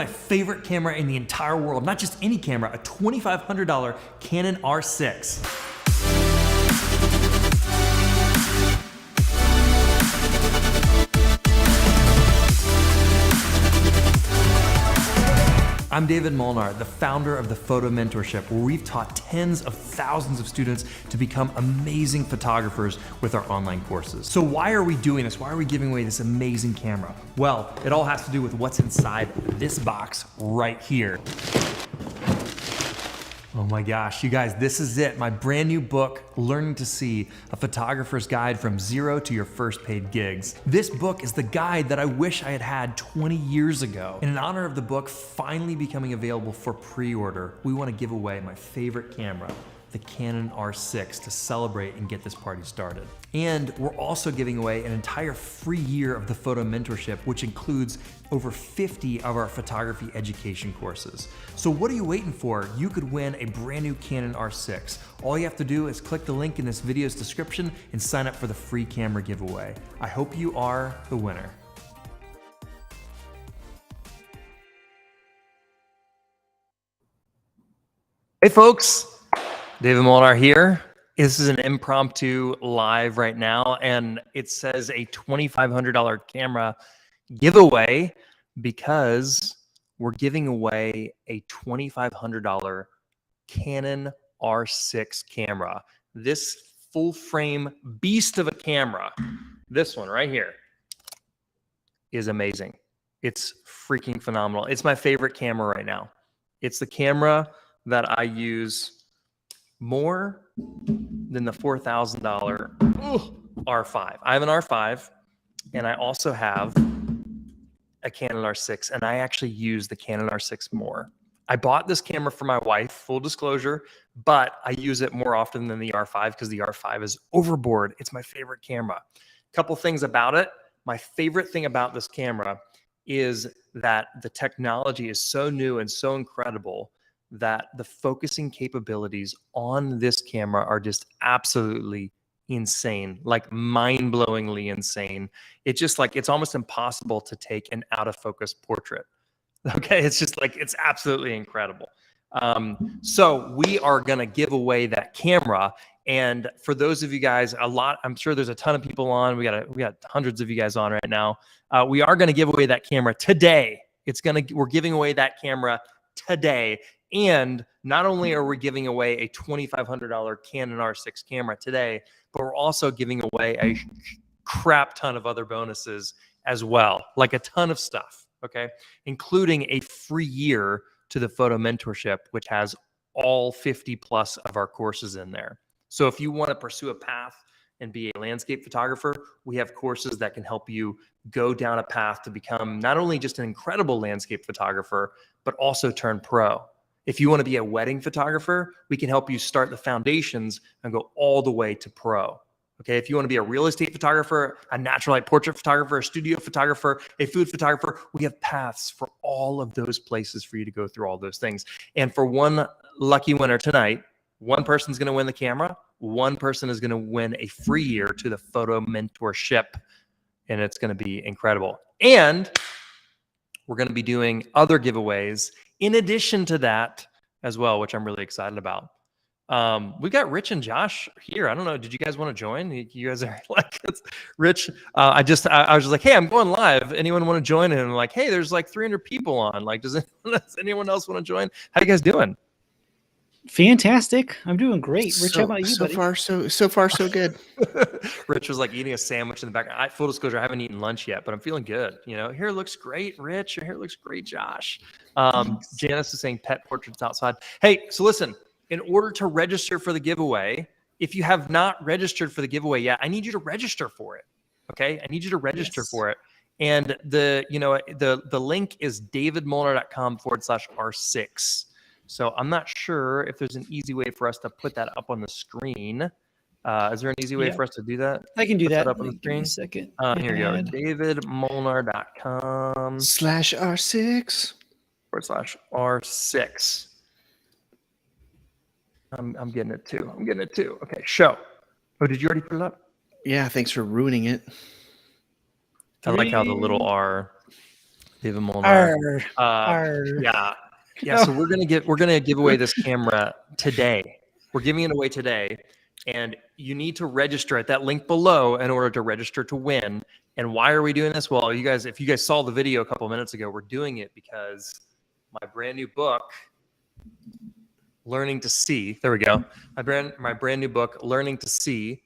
my favorite camera in the entire world, not just any camera, a $2,500 Canon R6. I'm David Molnar, the founder of the Photo Mentorship, where we've taught tens of thousands of students to become amazing photographers with our online courses. So why are we doing this? Why are we giving away this amazing camera? Well, it all has to do with what's inside this box right here. Oh my gosh, you guys, this is it. My brand new book, Learning to See, a photographer's guide from zero to your first paid gigs. This book is the guide that I wish I had had 20 years ago. And in honor of the book finally becoming available for pre-order, we want to give away my favorite camera, the Canon R6, to celebrate and get this party started. And we're also giving away an entire free year of the Photo Mentorship, which includes over 50 of our photography education courses. So what are you waiting for? You could win a brand new Canon R6. All you have to do is click the link in this video's description and sign up for the free camera giveaway. I hope you are the winner. Hey folks, David Molnar here. This is an impromptu live right now, and it says a $2,500 camera giveaway because we're giving away a $2,500 Canon R6 camera. This full frame beast of a camera, this one right here, is amazing. It's freaking phenomenal. It's my favorite camera right now. It's the camera that I use more than the $4,000 R5. I have an R5, and I also have a Canon R6, and I actually use the Canon R6 more. I bought this camera for my wife, full disclosure, but I use it more often than the R5 because the R5 is overboard. It's my favorite camera. Couple things about it. My favorite thing about this camera is that the technology is so new and so incredible that the focusing capabilities on this camera are just absolutely insane, like mind-blowingly insane. It's just like, it's almost impossible to take an out-of-focus portrait. Okay, it's just like, it's absolutely incredible. So we are gonna give away that camera. And for those of you guys, I'm sure there's a ton of people on, we got hundreds of you guys on right now. We are gonna give away that camera today. We're giving away that camera today. And not only are we giving away a $2,500 Canon R6 camera today, but we're also giving away a crap ton of other bonuses as well, like a ton of stuff, okay? Including a free year to the Photo Mentorship, which has all 50 plus of our courses in there. So if you want to pursue a path and be a landscape photographer, we have courses that can help you go down a path to become not only just an incredible landscape photographer, but also turn pro. If you want to be a wedding photographer, we can help you start the foundations and go all the way to pro. Okay, if you want to be a real estate photographer, a natural light portrait photographer, a studio photographer, a food photographer, we have paths for all of those places for you to go through all those things. And for one lucky winner tonight, one person's going to win the camera, one person is going to win a free year to the Photo Mentorship, and it's going to be incredible. And we're going to be doing other giveaways in addition to that as well, which I'm really excited about. We got Rich and Josh here. I don't know. Did you guys want to join? You guys are like, it's Rich. I was just like, hey, I'm going live. Anyone want to join? And I'm like, hey, there's like 300 people on. Like, does anyone else want to join? How you guys doing? Fantastic. I'm doing great. Rich, how about you, buddy? So far, so good. Rich was like eating a sandwich in the back. Full disclosure, I haven't eaten lunch yet, but I'm feeling good. You know, hair looks great, Rich. Your hair looks great, Josh. Janice is saying pet portraits outside. Hey, so listen, in order to register for the giveaway, if you have not registered for the giveaway yet, I need you to register for it. Okay, I need you to register for it. And the link is davidmolnar.com/R6. So I'm not sure if there's an easy way for us to put that up on the screen. Is there an easy way for us to do that? I can do that. Up on the screen. Give me a second. Here you go. davidmolnar.com/R6. I'm getting it too. Okay, show. Oh, did you already put it up? Yeah, thanks for ruining it. I like how the little R David Molnar. Arr. Yeah. Oh. So we're gonna give away this camera today. We're giving it away today, and you need to register at that link below in order to register to win. And why are we doing this? Well, if you guys saw the video a couple of minutes ago, we're doing it because my brand new book, Learning to See. There we go. My brand new book, Learning to See,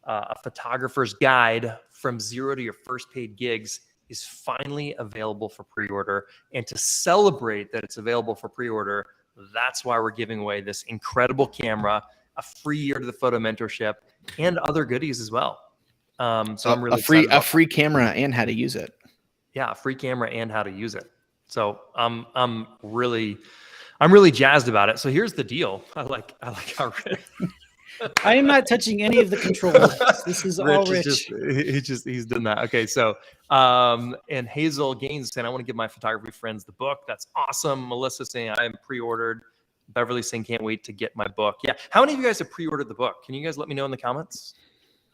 a photographer's guide from zero to your first paid gigs, is finally available for pre-order. And to celebrate that it's available for pre-order, that's why we're giving away this incredible camera, a free year to the photo mentorship, and other goodies as well. So I'm really excited about a free camera and how to use it. Yeah, a free camera and how to use it. So I'm really jazzed about it. So here's the deal. I like how I am not touching any of the controls. This is all Rich. He's done that. Okay, so and Hazel Gaines saying, I want to give my photography friends the book. That's awesome. Melissa saying, I am pre-ordered. Beverly saying, can't wait to get my book. Yeah, how many of you guys have pre-ordered the book? Can you guys let me know in the comments?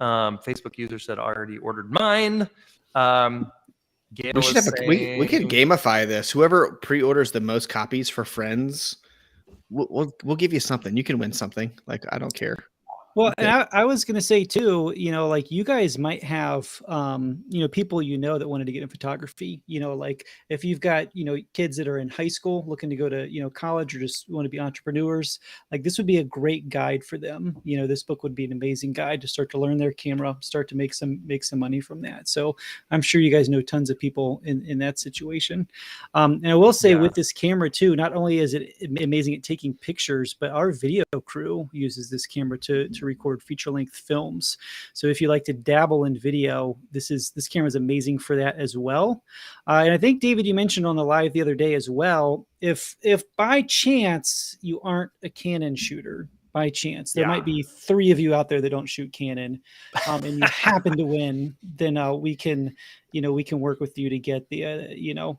Facebook user said, I already ordered mine. Gail we should have we could gamify this. Whoever pre-orders the most copies for friends, we'll give you something. You can win something. Like, I don't care. Well, and I was going to say too, like you guys might have, people, that wanted to get in photography, like if you've got, kids that are in high school looking to go to, college or just want to be entrepreneurs, like this would be a great guide for them. This book would be an amazing guide to start to learn their camera, start to make some money from that. So I'm sure you guys know tons of people in that situation. And I will say with this camera too, not only is it amazing at taking pictures, but our video crew uses this camera to record feature-length films. So if you like to dabble in video, this camera is amazing for that as well. And I think, David, you mentioned on the live the other day as well, if by chance you aren't a Canon shooter, by chance, there might be 3 of you out there that don't shoot Canon, and you happen to win, then we can work with you to get the,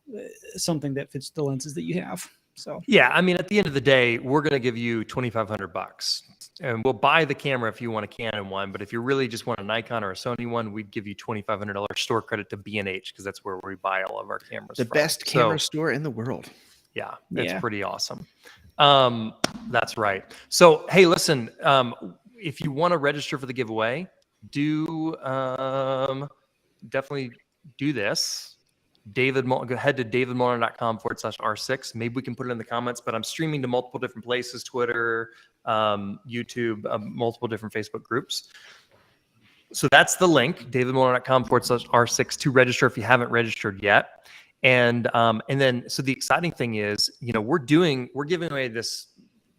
something that fits the lenses that you have. So yeah, I mean, at the end of the day, we're going to give you $2,500, and we'll buy the camera if you want a Canon one. But if you really just want a Nikon or a Sony one, we'd give you $2,500 store credit to B&H because that's where we buy all of our cameras. The best camera store in the world. Yeah, it's pretty awesome. That's right. So hey, listen, if you want to register for the giveaway, definitely do this. Go ahead to davidmolnar.com/R6. Maybe we can put it in the comments, but I'm streaming to multiple different places, Twitter, YouTube, multiple different Facebook groups. So that's the link, davidmolnar.com/R6 to register if you haven't registered yet. And then, so the exciting thing is, we're giving away this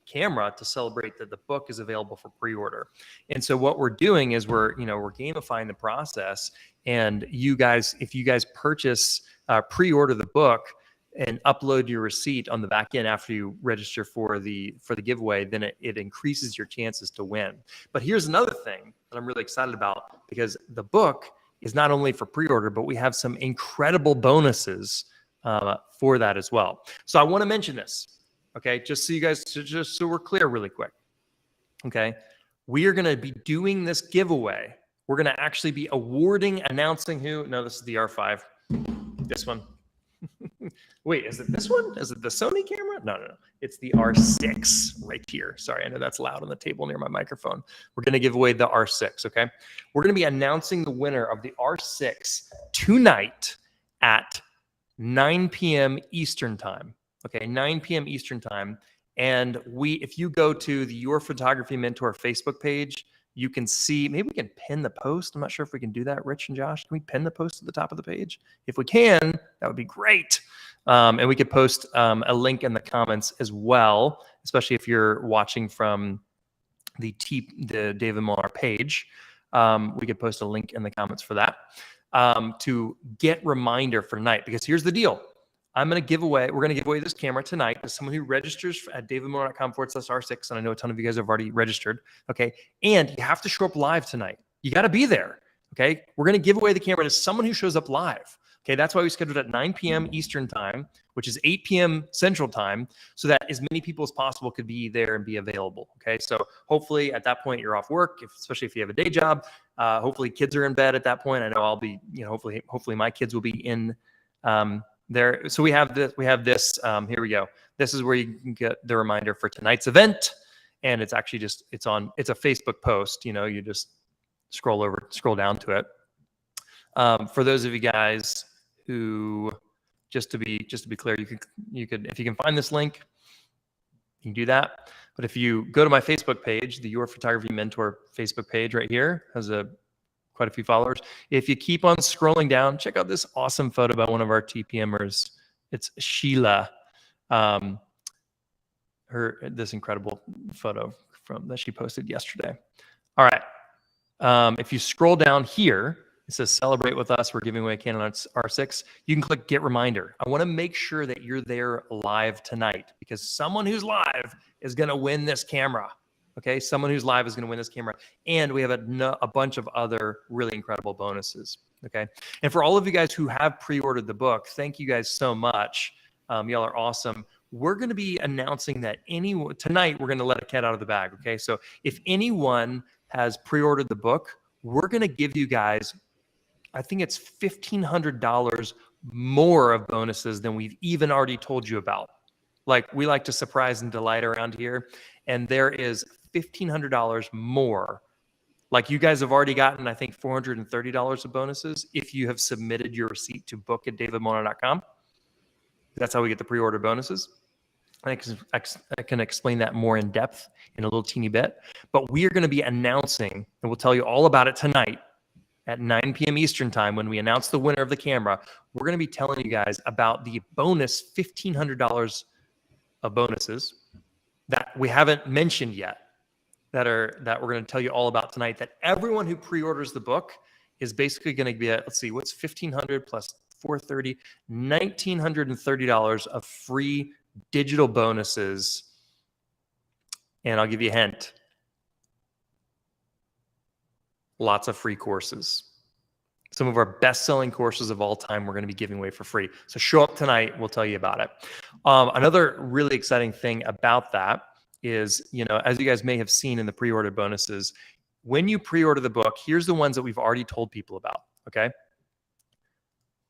camera to celebrate that the book is available for pre-order. And so what we're doing is we're gamifying the process. And you guys, if you guys purchase, pre-order the book and upload your receipt on the back end after you register for the giveaway, then it increases your chances to win. But here's another thing that I'm really excited about, because the book is not only for pre-order, but we have some incredible bonuses for that as well. So I want to mention this, okay? Just so we're clear really quick, okay? We are going to be doing this giveaway. We're going to actually be announcing who. No, this is the R5. This one. Wait, is it this one? Is it the Sony camera? No. It's the R6 right here. Sorry, I know that's loud on the table near my microphone. We're going to give away the R6, okay? We're going to be announcing the winner of the R6 tonight at 9 p.m. Eastern time, okay? 9 p.m. Eastern time. And if you go to the Your Photography Mentor Facebook page, you can see, maybe we can pin the post. I'm not sure if we can do that, Rich and Josh. Can we pin the post at the top of the page? If we can, that would be great. And we could post a link in the comments as well, especially if you're watching from the David Molnar page. We could post a link in the comments for that to get reminder for tonight. Because here's the deal. We're going to give away this camera tonight to someone who registers at davidmolnar.com/R6. And I know a ton of you guys have already registered. Okay. And you have to show up live tonight. You got to be there. Okay. We're going to give away the camera to someone who shows up live. Okay. That's why we scheduled at 9 p.m. Eastern time, which is 8 p.m. Central time, so that as many people as possible could be there and be available. Okay. So hopefully at that point you're off work, especially if you have a day job. Hopefully kids are in bed at that point. I know I'll be, hopefully my kids will be in there. So we have this. Here we go. This is where you can get the reminder for tonight's event, and it's actually just it's a Facebook post. You just scroll down to it. For those of you guys who, just to be clear, you could if you can find this link, you can do that. But if you go to my Facebook page, the Your Photography Mentor Facebook page right here has quite a few followers. If you keep on scrolling down, check out this awesome photo by one of our TPMers. It's Sheila. This incredible photo that she posted yesterday. All right. If you scroll down here, it says celebrate with us. We're giving away a Canon R6. You can click get reminder. I want to make sure that you're there live tonight, because someone who's live is going to win this camera. Okay, someone who's live is going to win this camera. And we have a bunch of other really incredible bonuses. Okay, and for all of you guys who have pre-ordered the book, thank you guys so much. Y'all are awesome. We're going to be announcing that tonight we're going to let a cat out of the bag. Okay, so if anyone has pre-ordered the book, we're going to give you guys, I think it's $1,500 more of bonuses than we've even already told you about. Like, we like to surprise and delight around here. And there is $1,500 more. Like, you guys have already gotten, I think, $430 of bonuses if you have submitted your receipt to book@davidmolnar.com. That's how we get the pre-order bonuses. I can explain that more in depth in a little teeny bit. But we are going to be announcing, and we'll tell you all about it tonight at 9 p.m. Eastern time when we announce the winner of the camera. We're going to be telling you guys about the bonus $1,500 of bonuses that we haven't mentioned yet, that we're going to tell you all about tonight, that everyone who pre-orders the book is basically going to be at, let's see, what's $1,500 plus $430, $1,930 of free digital bonuses. And I'll give you a hint. Lots of free courses. Some of our best-selling courses of all time we're going to be giving away for free. So show up tonight. We'll tell you about it. Another really exciting thing about that is, as you guys may have seen in the pre-order bonuses, when you pre-order the book, here's the ones that we've already told people about, okay?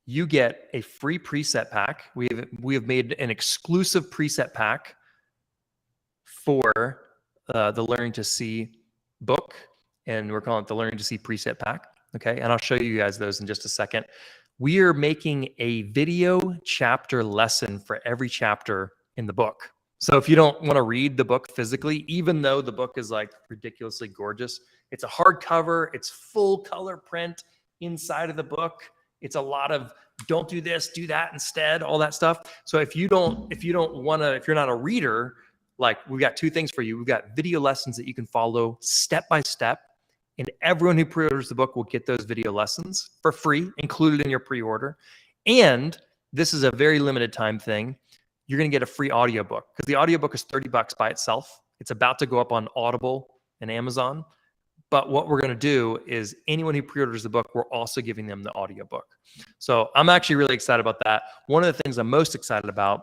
You get a free preset pack. We have made an exclusive preset pack for the Learning to See book, and we're calling it the Learning to See preset pack. Okay, and I'll show you guys those in just a second. We are making a video chapter lesson for every chapter in the book. So if you don't want to read the book physically, even though the book is like ridiculously gorgeous, it's a hardcover, it's full color print inside of the book. It's a lot of don't do this, do that instead, all that stuff. So if you're not a reader, like, we've got two things for you. We've got video lessons that you can follow step by step. And everyone who pre-orders the book will get those video lessons for free, included in your pre-order. And this is a very limited time thing. You're going to get a free audiobook, because the audiobook is $30 by itself. It's about to go up on Audible and Amazon. But what we're going to do is anyone who pre-orders the book, we're also giving them the audiobook. So I'm actually really excited about that. One of the things I'm most excited about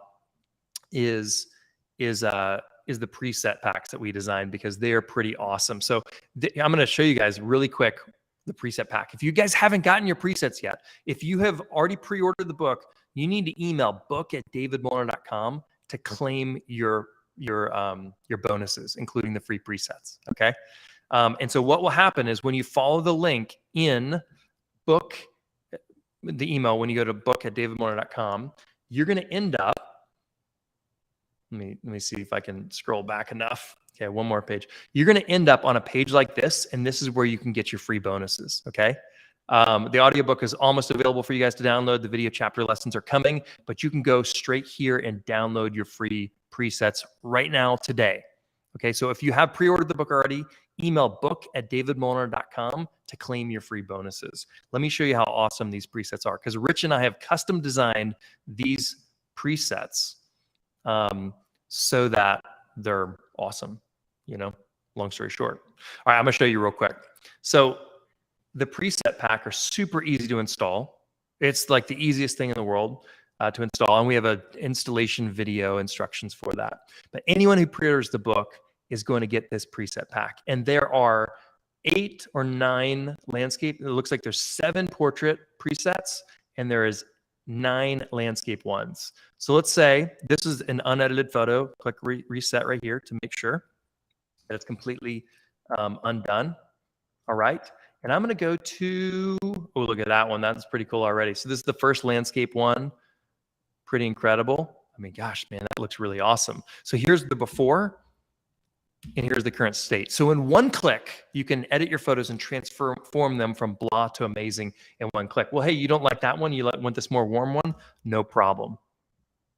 is the preset packs that we designed, because they are pretty awesome. So I'm going to show you guys really quick the preset pack. If you guys haven't gotten your presets yet, if you have already pre-ordered the book, you need to email book@davidmolnar.com to claim your bonuses, including the free presets. Okay. And so what will happen is when you follow the link in the email, when you go to book@davidmolnar.com, you're going to end up, let me see if I can scroll back enough. Okay, one more page. You're going to end up on a page like this, and this is where you can get your free bonuses, okay? The audiobook is almost available for you guys to download. The video chapter lessons are coming, but you can go straight here and download your free presets right now today, okay? So if you have pre-ordered the book already, email book@davidmolnar.com to claim your free bonuses. Let me show you how awesome these presets are, because Rich and I have custom designed these presets so that they're awesome, long story short. All right, I'm gonna show you real quick. So the preset pack are super easy to install. It's like the easiest thing in the world to install, and we have an installation video instructions for that. But anyone who pre-orders the book is going to get this preset pack. And there are 8 or 9 landscape. It looks like there's 7 portrait presets, and there is 9 landscape ones. So let's say this is an unedited photo. Click reset right here to make sure that it's completely undone. All right. And I'm going to go to, oh, look at that one. That's pretty cool already. So this is the first landscape one. Pretty incredible. I mean, gosh, man, that looks really awesome. So here's the before and here's the current state. So in one click, you can edit your photos and transform them from blah to amazing in one click. Well, hey, you don't like that one? You want this more warm one? No problem.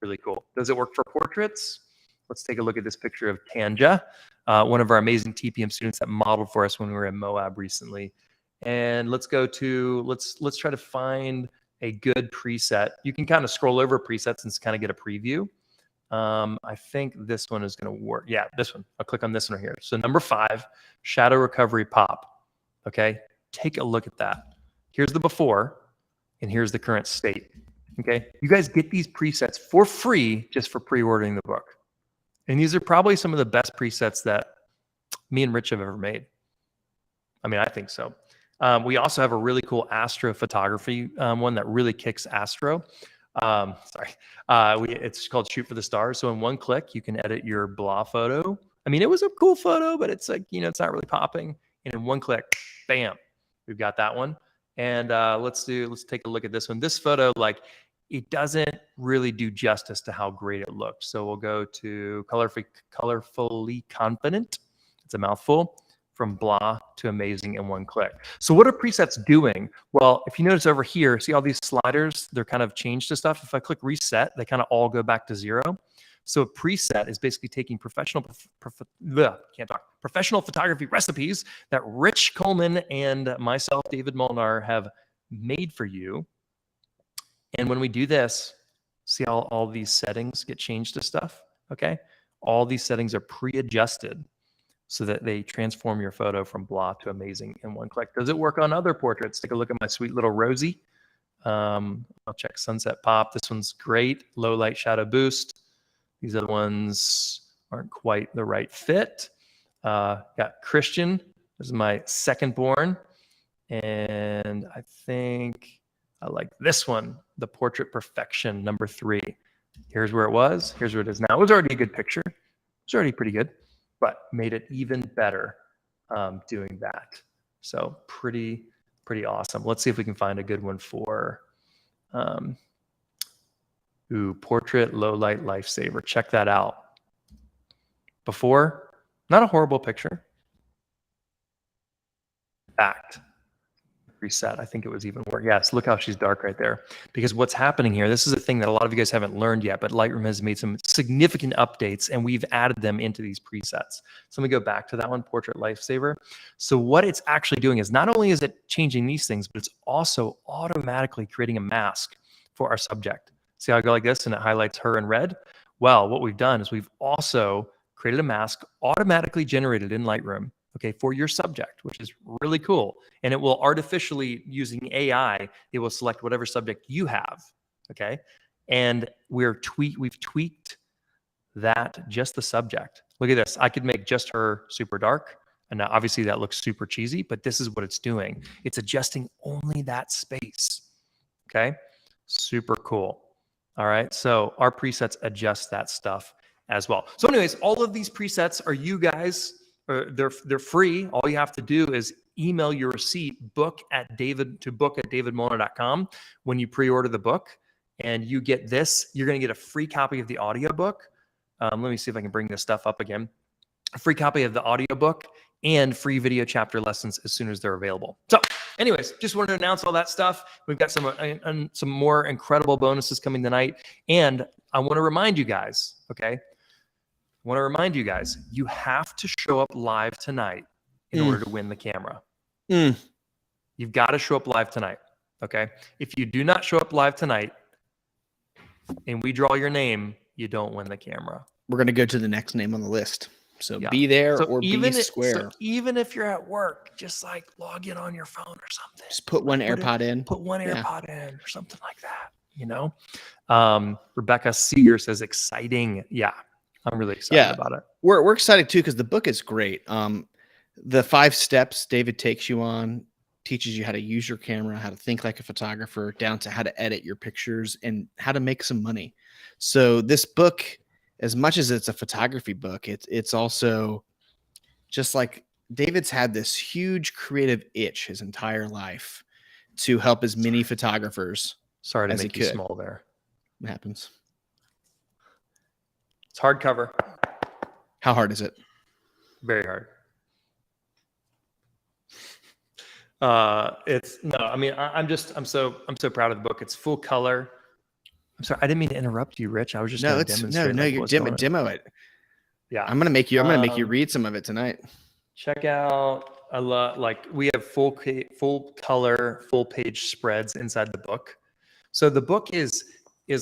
Really cool. Does it work for portraits? Let's take a look at this picture of Tanja, one of our amazing TPM students that modeled for us when we were in Moab recently. And let's go to, let's try to find a good preset. You can kind of scroll over presets and kind of get a preview. I think this one is going to work. Yeah, this one. I'll click on this one right here. So number 5, shadow recovery pop. Okay, take a look at that. Here's the before, and here's the current state. Okay, you guys get these presets for free just for pre-ordering the book. And these are probably some of the best presets that me and Rich have ever made. I mean, I think so. We also have a really cool astrophotography one that really kicks astro. It's called Shoot for the Stars. So in one click, you can edit your blah photo. I mean, it was a cool photo, but it's like, you know, it's not really popping. And in one click, bam, we've got that one. And let's take a look at this one. This photo, like, it doesn't really do justice to how great it looked. So we'll go to colorfully confident. It's a mouthful. From blah to amazing in one click. So what are presets doing? Well, if you notice over here, see all these sliders, they're kind of changed to stuff. If I click reset, they kind of all go back to 0. So a preset is basically taking professional photography recipes that Rich Coleman and myself, David Molnar, have made for you. And when we do this, see how all these settings get changed to stuff, okay? All these settings are pre-adjusted so that they transform your photo from blah to amazing in one click. Does it work on other portraits? Take a look at my sweet little Rosie. I'll check Sunset Pop. This one's great. Low light shadow boost. These other ones aren't quite the right fit. Got Christian. This is my second born. And I think I like this one, the Portrait Perfection, number 3. Here's where it was. Here's where it is now. It was already a good picture. It was already pretty good, but made it even better doing that. So pretty awesome. Let's see if we can find a good one for Portrait Low Light Lifesaver. Check that out. Before, not a horrible picture. Fact. Reset. I think it was even worse. Yes, look how she's dark right there. Because what's happening here, this is a thing that a lot of you guys haven't learned yet, but Lightroom has made some significant updates and we've added them into these presets. So let me go back to that one, Portrait Lifesaver. So what it's actually doing is not only is it changing these things, but it's also automatically creating a mask for our subject. See how I go like this and it highlights her in red? Well, what we've done is we've also created a mask automatically generated in Lightroom, okay, for your subject, which is really cool. And it will artificially, using AI, it will select whatever subject you have, okay? And we've tweaked that, just the subject. Look at this. I could make just her super dark. And now obviously that looks super cheesy, but this is what it's doing. It's adjusting only that space, okay? Super cool. All right, so our presets adjust that stuff as well. So anyways, all of these presets are you guys, they're free. All you have to do is email your receipt, book at davidmolnar.com when you pre-order the book, and you get this. You're going to get a free copy of the audiobook. Let me see if I can bring this stuff up again. A free copy of the audiobook and free video chapter lessons as soon as they're available. So anyways, just wanted to announce all that stuff. We've got some more incredible bonuses coming tonight. And I want to remind you guys, okay? You have to show up live tonight in order to win the camera. You've got to show up live tonight, okay? If you do not show up live tonight and we draw your name, you don't win the camera. We're going to go to the next name on the list. So be there or be square. So even if you're at work, just like log in on your phone or something. Just put one AirPod in. Put one AirPod in or something like that, you know? Rebecca Seeger says exciting. Yeah, I'm really excited about it. We're excited too because the book is great. The 5 steps David takes you on teaches you how to use your camera, how to think like a photographer, down to how to edit your pictures and how to make some money. So this book, as much as it's a photography book, it's also just like David's had this huge creative itch his entire life to help as many photographers Sorry to as he make you could. small there. What happens? It's hardcover. How hard is it? Very hard. I'm so proud of the book. It's full color. I'm sorry, I didn't mean to interrupt you, Rich. I was just going to demonstrate. You're demo it. Yeah, I'm gonna make you read some of it tonight. Check out we have full color, full page spreads inside the book. So the book is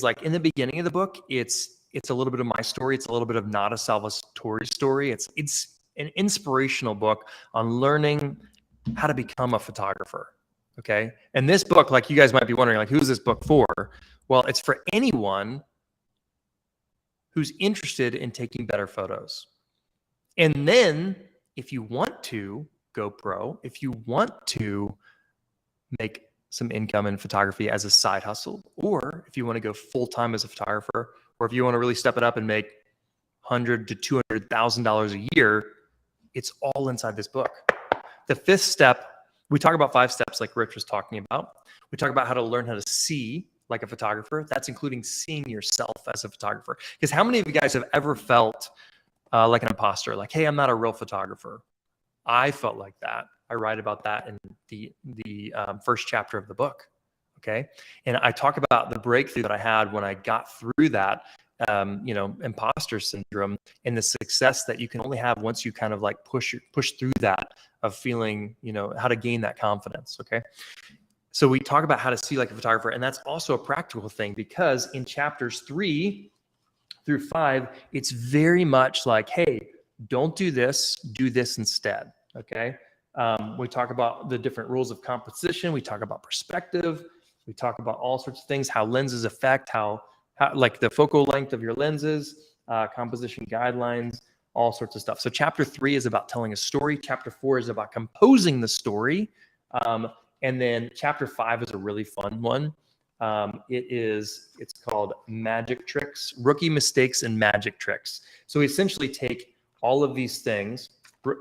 like in the beginning of the book, it's a little bit of my story. It's a little bit of Nada Salvatore's story. It's an inspirational book on learning how to become a photographer. Okay. And this book, like you guys might be wondering, like, who's this book for? Well, it's for anyone who's interested in taking better photos. And then if you want to go pro, if you want to make some income in photography as a side hustle, or if you want to go full-time as a photographer, or if you want to really step it up and make $100,000 to $200,000 a year, it's all inside this book. The fifth step, we talk about 5 steps like Rich was talking about. We talk about how to learn how to see like a photographer. That's including seeing yourself as a photographer. Because how many of you guys have ever felt like an imposter? Like, hey, I'm not a real photographer. I felt like that. I write about that in the first chapter of the book. Okay. And I talk about the breakthrough that I had when I got through that, imposter syndrome, and the success that you can only have once you kind of like push through that of feeling, how to gain that confidence. Okay. So we talk about how to see like a photographer, and that's also a practical thing because in chapters 3 through 5, it's very much like, hey, don't do this, do this instead. Okay. We talk about the different rules of composition. We talk about perspective. We talk about all sorts of things, how lenses affect, how like the focal length of your lenses, composition guidelines, all sorts of stuff. So chapter 3 is about telling a story. Chapter 4 is about composing the story. And then chapter 5 is a really fun one. It's called Magic Tricks, Rookie Mistakes and Magic Tricks. So we essentially take all of these things,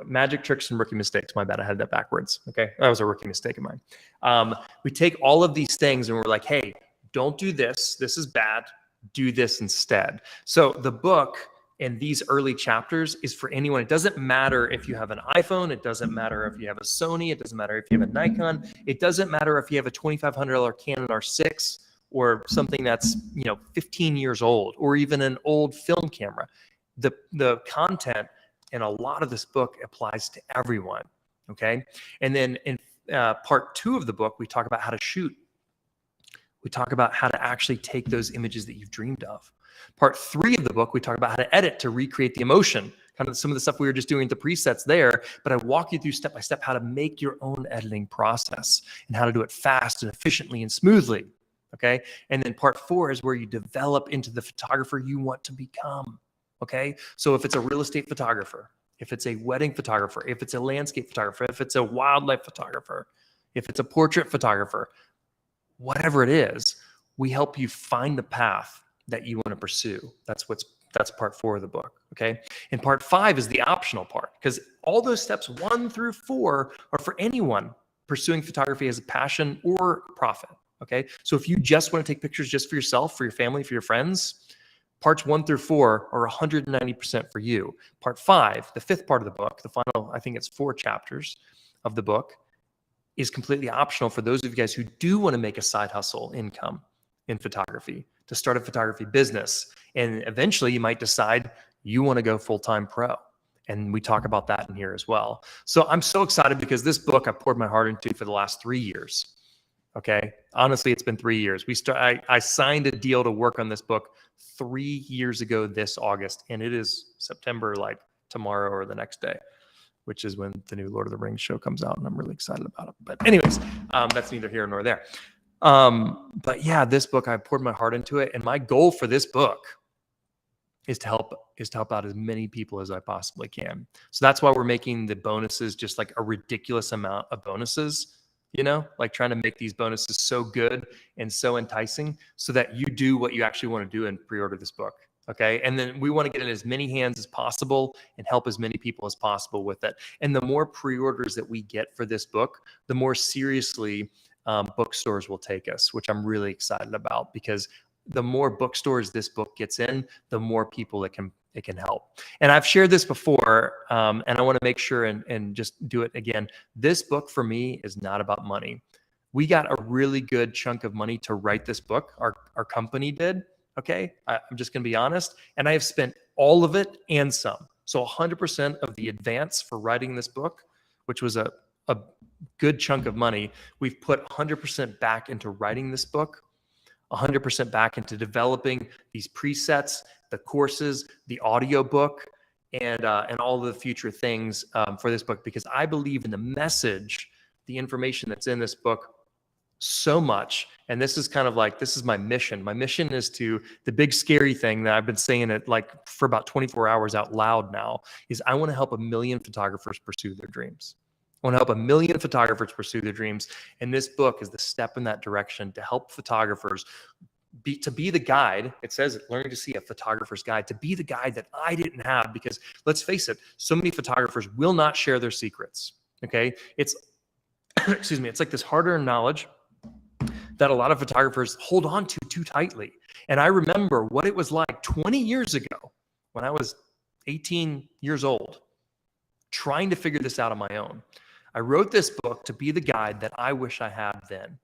magic tricks and rookie mistakes. My bad, I had that backwards. Okay, that was a rookie mistake of mine. We take all of these things and we're like, hey, don't do this. This is bad. Do this instead. So the book in these early chapters is for anyone. It doesn't matter if you have an iPhone. It doesn't matter if you have a Sony. It doesn't matter if you have a Nikon. It doesn't matter if you have a $2,500 Canon R6 or something that's 15 years old, or even an old film camera. The content in a lot of this book applies to everyone. Okay. And then in part 2 of the book, we talk about how to shoot. We talk about how to actually take those images that you've dreamed of. Part 3 of the book, we talk about how to edit to recreate the emotion, kind of some of the stuff we were just doing with the presets there, but I walk you through step by step how to make your own editing process and how to do it fast and efficiently and smoothly. Okay. And then part 4 is where you develop into the photographer you want to become. Okay. So if it's a real estate photographer, if it's a wedding photographer, if it's a landscape photographer, if it's a wildlife photographer, if it's a portrait photographer, whatever it is, we help you find the path that you want to pursue. That's part 4 of the book. Okay. And part 5 is the optional part, because all those steps 1 through 4 are for anyone pursuing photography as a passion or profit. Okay. So if you just want to take pictures just for yourself, for your family, for your friends, parts 1 through 4 are 190% for you. Part 5, the 5th part of the book, the final, I think it's 4 chapters of the book, is completely optional for those of you guys who do want to make a side hustle income in photography, to start a photography business. And eventually you might decide you want to go full-time pro. And we talk about that in here as well. So I'm so excited because this book I poured my heart into for the last 3 years. Okay. Honestly, it's been 3 years. I signed a deal to work on this book 3 years ago this August, and it is September, like tomorrow or the next day, which is when the new Lord of the Rings show comes out, and I'm really excited about it. But anyways, that's neither here nor there. But yeah, this book, I poured my heart into it, and my goal for this book is to help out as many people as I possibly can. So that's why we're making the bonuses just like a ridiculous amount of bonuses. you know, like trying to make these bonuses so good and so enticing so that you do what you actually want to do and pre-order this book. Okay. And then we want to get in as many hands as possible and help as many people as possible with it. And the more pre-orders that we get for this book, the more seriously bookstores will take us, which I'm really excited about, because the more bookstores this book gets in, the more people it can help. And I've shared this before, and I want to make sure and just do it again. This book for me is not about money. We got a really good chunk of money to write this book. Our company did. Okay. I'm just going to be honest. And I have spent all of it and some. So 100% of the advance for writing this book, which was a good chunk of money, we've put 100% back into writing this book, 100% back into developing these presets, the courses, the audio book, and all of the future things for this book, because I believe in the message, the information that's in this book so much. And this is kind of like, this is my mission. My mission is to, the big scary thing that I've been saying it like for about 24 hours out loud now, is I want to help 1 million photographers pursue their dreams. I want to help 1 million photographers pursue their dreams. And this book is the step in that direction to help photographers to be the guide. It says learning to see a photographer's guide, to be the guide that I didn't have, because let's face it, so many photographers will not share their secrets. Okay. It's, excuse me, it's like this hard-earned knowledge that a lot of photographers hold on to too tightly. And I remember what it was like 20 years ago when I was 18 years old, trying to figure this out on my own. I wrote this book to be the guide that I wish I had then.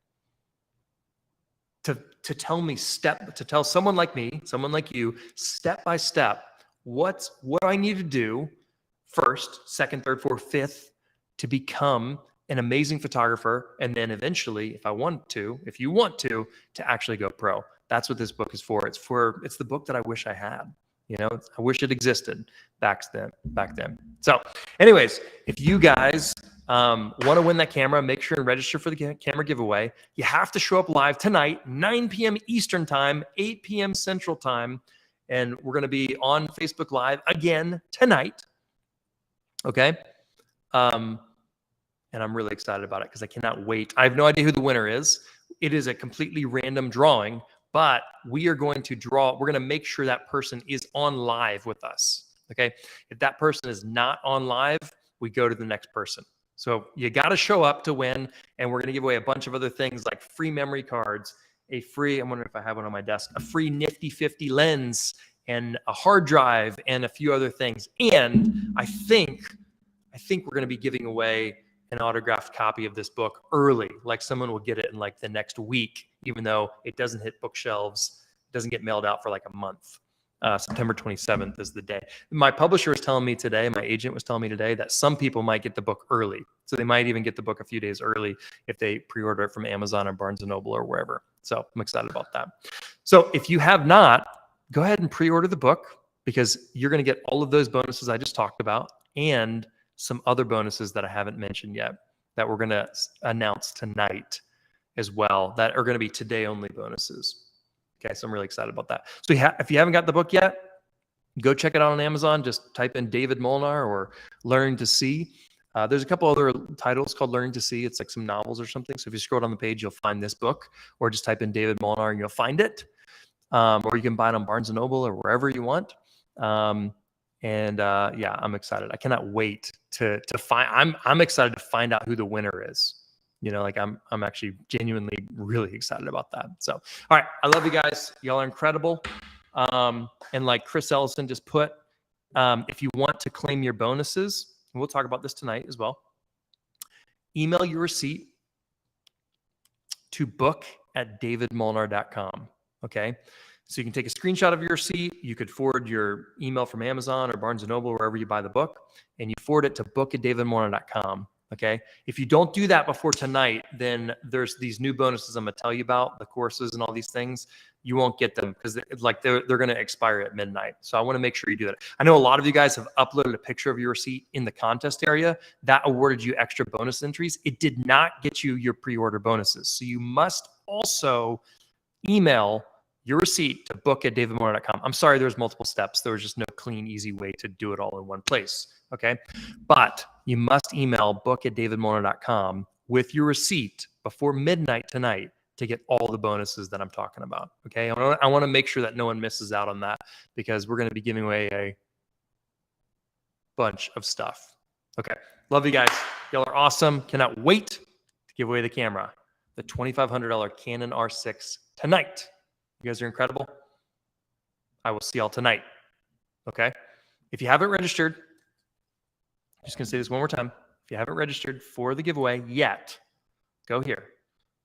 To tell me to tell someone like me, someone like you, step by step, what I need to do first, second, third, fourth, fifth, to become an amazing photographer, and then eventually, if you want to actually go pro. That's what this book is for. It's the book that I wish I had. You know, I wish it existed back then. So anyways, if you guys want to win that camera, make sure and register for the camera giveaway. You have to show up live tonight, 9 p.m. Eastern time, 8 p.m. Central time. And we're going to be on Facebook Live again tonight. Okay. And I'm really excited about it because I cannot wait. I have no idea who the winner is. It is a completely random drawing, but we are going to we're going to make sure that person is on live with us. Okay. If that person is not on live, we go to the next person. So you got to show up to win. And we're going to give away a bunch of other things like free memory cards, I'm wondering if I have one on my desk, a free Nifty 50 lens, and a hard drive, and a few other things. And I think we're going to be giving away an autographed copy of this book early. Like someone will get it in like the next week, even though it doesn't hit bookshelves. It doesn't get mailed out for like a month. September 27th is the day. My publisher was telling me today, my agent was telling me today, that some people might get the book early. So they might even get the book a few days early if they pre-order it from Amazon or Barnes & Noble or wherever. So I'm excited about that. So if you have not, go ahead and pre-order the book, because you're going to get all of those bonuses I just talked about, and some other bonuses that I haven't mentioned yet that we're going to announce tonight as well, that are going to be today only bonuses. Okay, so I'm really excited about that. So if you haven't got the book yet, go check it out on Amazon. Just type in David Molnar or Learning to See. There's a couple other titles called Learning to See. It's like some novels or something. So if you scroll down the page, you'll find this book, or just type in David Molnar and you'll find it. Or you can buy it on Barnes & Noble or wherever you want. Yeah, I'm excited. I cannot wait to find. I'm excited to find out who the winner is. You know, like I'm actually genuinely really excited about that. So, all right, I love you guys. Y'all are incredible. And like Chris Ellison just put, if you want to claim your bonuses, and we'll talk about this tonight as well, email your receipt to book@davidmolnar.com. Okay. So you can take a screenshot of your receipt. You could forward your email from Amazon or Barnes & Noble, wherever you buy the book, and you forward it to book@davidmolnar.com. Okay. If you don't do that before tonight, then there's these new bonuses I'm going to tell you about, the courses and all these things. You won't get them because they're going to expire at midnight. So I want to make sure you do that. I know a lot of you guys have uploaded a picture of your receipt in the contest area. That awarded you extra bonus entries. It did not get you your pre-order bonuses. So you must also email your receipt to book@davidmolnar.com. I'm sorry, there's multiple steps. There was just no clean, easy way to do it all in one place. Okay. But you must email book@davidmolnar.com with your receipt before midnight tonight to get all the bonuses that I'm talking about. Okay. I want to make sure that no one misses out on that, because we're going to be giving away a bunch of stuff. Okay. Love you guys. Y'all are awesome. Cannot wait to give away the camera, the $2,500 Canon R6 tonight. You guys are incredible. I will see y'all tonight. Okay. If you haven't registered, I'm just going to say this one more time. If you haven't registered for the giveaway yet, go here.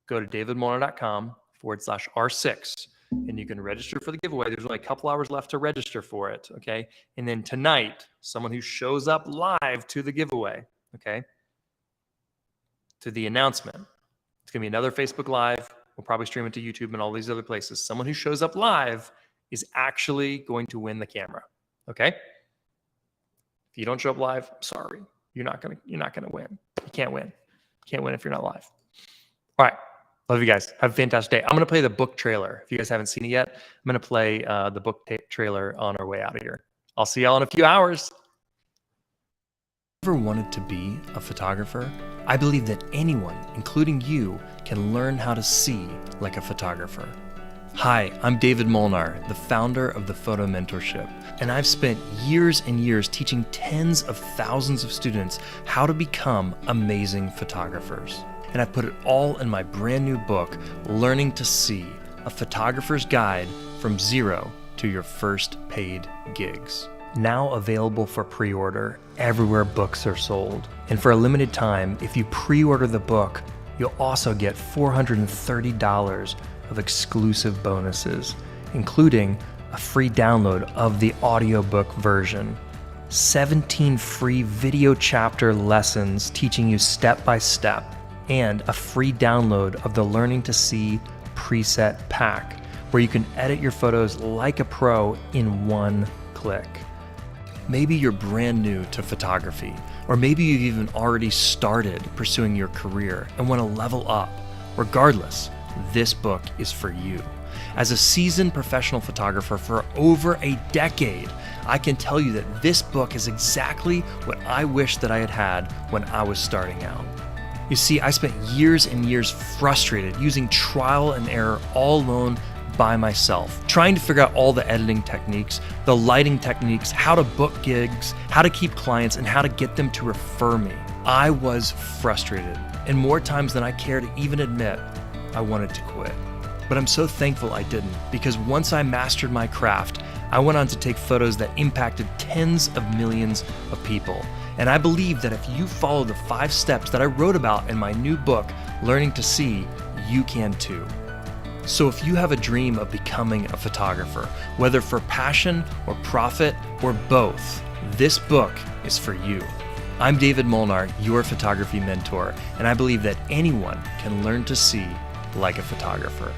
Go to davidmolnar.com/R6 and you can register for the giveaway. There's only a couple hours left to register for it. Okay. And then tonight, someone who shows up live to the giveaway, okay, to the announcement, it's going to be another Facebook Live. We'll probably stream it to YouTube and all these other places. Someone who shows up live is actually going to win the camera. Okay. If you don't show up live, I'm sorry. You're not gonna win. You can't win. You can't win if you're not live. All right. Love you guys. Have a fantastic day. I'm going to play the book trailer. If you guys haven't seen it yet, I'm going to play the book trailer on our way out of here. I'll see y'all in a few hours. Ever wanted to be a photographer? I believe that anyone, including you, can learn how to see like a photographer. Hi, I'm David Molnar, the founder of the Photo Mentorship, and I've spent years and years teaching tens of thousands of students how to become amazing photographers. And I've put it all in my brand new book, Learning to See, a photographer's guide from zero to your first paid gigs. Now available for pre-order everywhere books are sold. And for a limited time, if you pre-order the book, you'll also get $430 of exclusive bonuses, including a free download of the audiobook version, 17 free video chapter lessons teaching you step by step, and a free download of the Learning to See preset pack, where you can edit your photos like a pro in one click. Maybe you're brand new to photography, or maybe you've even already started pursuing your career and want to level up. Regardless, this book is for you. As a seasoned professional photographer for over a decade, I can tell you that this book is exactly what I wish that I had had when I was starting out. You see, I spent years and years frustrated using trial and error all alone by myself, trying to figure out all the editing techniques, the lighting techniques, how to book gigs, how to keep clients, and how to get them to refer me. I was frustrated, and more times than I care to even admit, I wanted to quit. But I'm so thankful I didn't, because once I mastered my craft, I went on to take photos that impacted tens of millions of people. And I believe that if you follow the 5 steps that I wrote about in my new book, Learning to See, you can too. So if you have a dream of becoming a photographer, whether for passion or profit or both, this book is for you. I'm David Molnar, your photography mentor, and I believe that anyone can learn to see like a photographer.